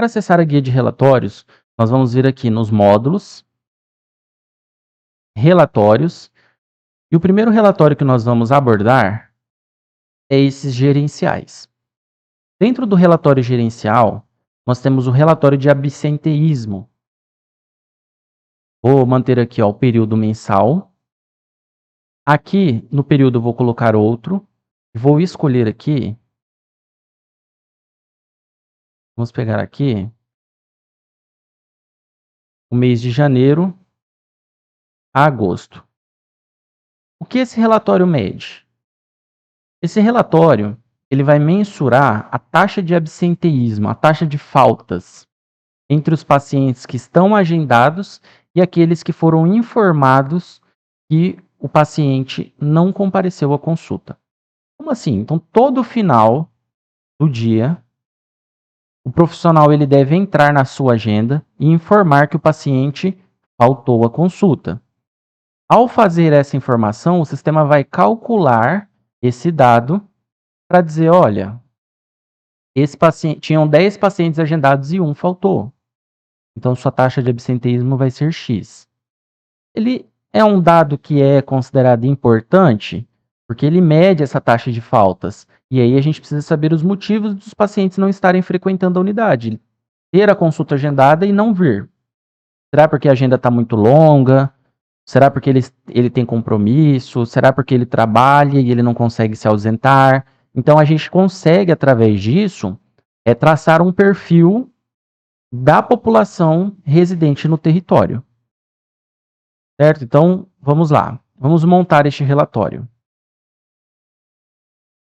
Para acessar a guia de relatórios, nós vamos vir aqui nos módulos, relatórios, e o primeiro relatório que nós vamos abordar é esses gerenciais. Dentro do relatório gerencial, nós temos o relatório de absenteísmo. Vou manter aqui o período mensal. Aqui no período eu vou colocar outro. Vou escolher aqui. Vamos pegar aqui o mês de janeiro a agosto. O que esse relatório mede? Esse relatório ele vai mensurar a taxa de absenteísmo, a taxa de faltas entre os pacientes que estão agendados e aqueles que foram informados que o paciente não compareceu à consulta. Como assim? Então, todo final do dia, o profissional ele deve entrar na sua agenda e informar que o paciente faltou à consulta. Ao fazer essa informação, o sistema vai calcular esse dado para dizer, olha, esse paciente, tinham 10 pacientes agendados e um faltou. Então, sua taxa de absenteísmo vai ser X. Ele é um dado que é considerado importante, porque ele mede essa taxa de faltas. E aí a gente precisa saber os motivos dos pacientes não estarem frequentando a unidade. Ter a consulta agendada e não vir. Será porque a agenda está muito longa? Será porque ele tem compromisso? Será porque ele trabalha e ele não consegue se ausentar? Então a gente consegue, através disso, traçar um perfil da população residente no território. Certo? Então, vamos lá. Vamos montar este relatório.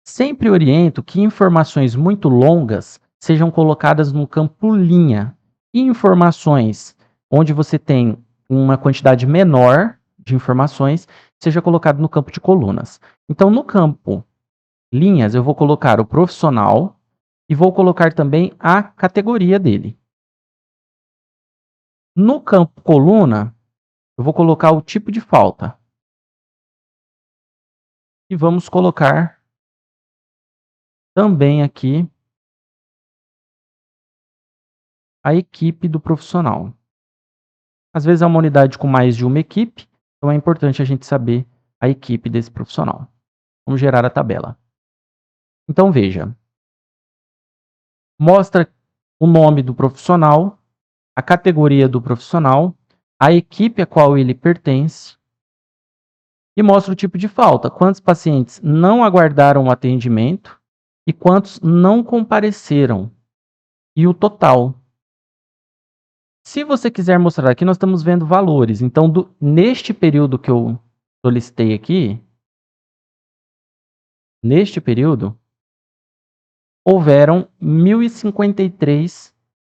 Sempre oriento que informações muito longas sejam colocadas no campo linha e informações onde você tem uma quantidade menor de informações seja colocado no campo de colunas. Então, no campo linhas, eu vou colocar o profissional e vou colocar também a categoria dele. No campo coluna, eu vou colocar o tipo de falta. E vamos colocar também aqui a equipe do profissional. Às vezes é uma unidade com mais de uma equipe, então é importante a gente saber a equipe desse profissional. Vamos gerar a tabela. Então veja, mostra o nome do profissional, a categoria do profissional, a equipe a qual ele pertence e mostra o tipo de falta, quantos pacientes não aguardaram o atendimento e quantos não compareceram, e o total. Se você quiser mostrar aqui, nós estamos vendo valores. Então, neste período que eu solicitei aqui, neste período, houveram 1.053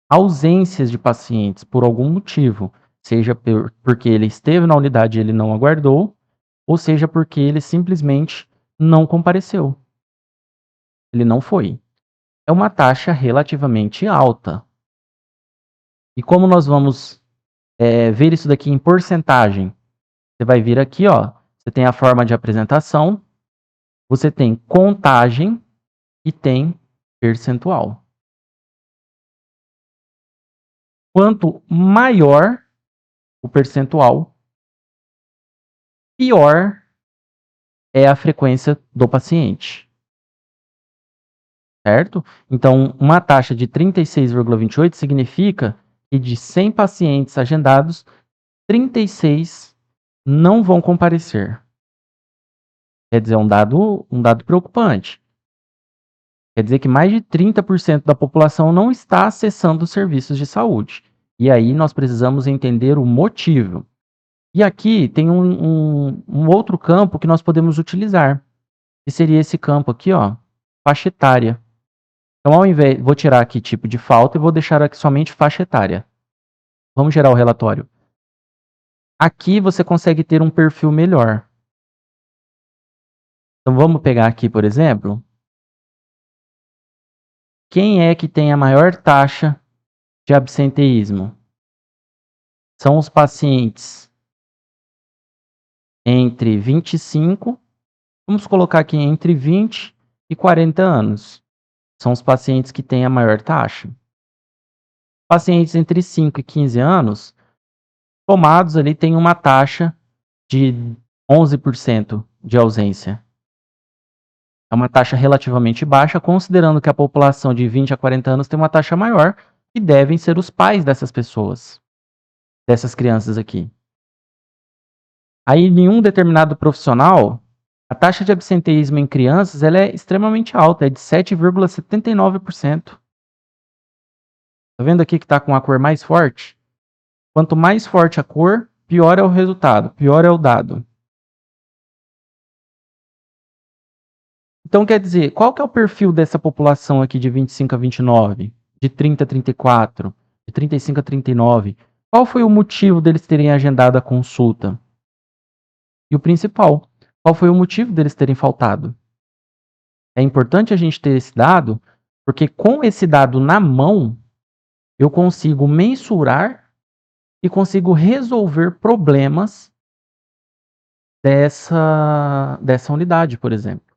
ausências de pacientes por algum motivo, seja porque ele esteve na unidade e ele não aguardou, ou seja porque ele simplesmente não compareceu. Ele não foi. É uma taxa relativamente alta. E como nós vamos ver isso daqui em porcentagem? Você vai vir aqui, ó, você tem a forma de apresentação, você tem contagem e tem percentual. Quanto maior o percentual, pior é a frequência do paciente. Certo? Então, uma taxa de 36,28 significa que de 100 pacientes agendados, 36 não vão comparecer. Quer dizer, um dado preocupante. Quer dizer que mais de 30% da população não está acessando os serviços de saúde. E aí nós precisamos entender o motivo. E aqui tem um outro campo que nós podemos utilizar, que seria esse campo aqui, ó, faixa etária. Então, ao invés, vou tirar aqui tipo de falta e vou deixar aqui somente faixa etária. Vamos gerar o relatório. Aqui você consegue ter um perfil melhor. Então, vamos pegar aqui, por exemplo, quem é que tem a maior taxa de absenteísmo? São os pacientes entre 25, vamos colocar aqui entre 20 e 40 anos. São os pacientes que têm a maior taxa. pacientes entre 5 e 15 anos, tomados ali, tem uma taxa de 11% de ausência. É uma taxa relativamente baixa, considerando que a população de 20 a 40 anos tem uma taxa maior, que devem ser os pais dessas pessoas, dessas crianças aqui. Aí, em um determinado profissional, a taxa de absenteísmo em crianças ela é extremamente alta, é de 7,79%. Tá vendo aqui que está com a cor mais forte? Quanto mais forte a cor, pior é o resultado, pior é o dado. Então, quer dizer, qual que é o perfil dessa população aqui de 25 a 29, de 30 a 34, de 35 a 39? Qual foi o motivo deles terem agendado a consulta? E o principal, qual foi o motivo deles terem faltado? É importante a gente ter esse dado, porque com esse dado na mão, eu consigo mensurar e consigo resolver problemas dessa unidade, por exemplo.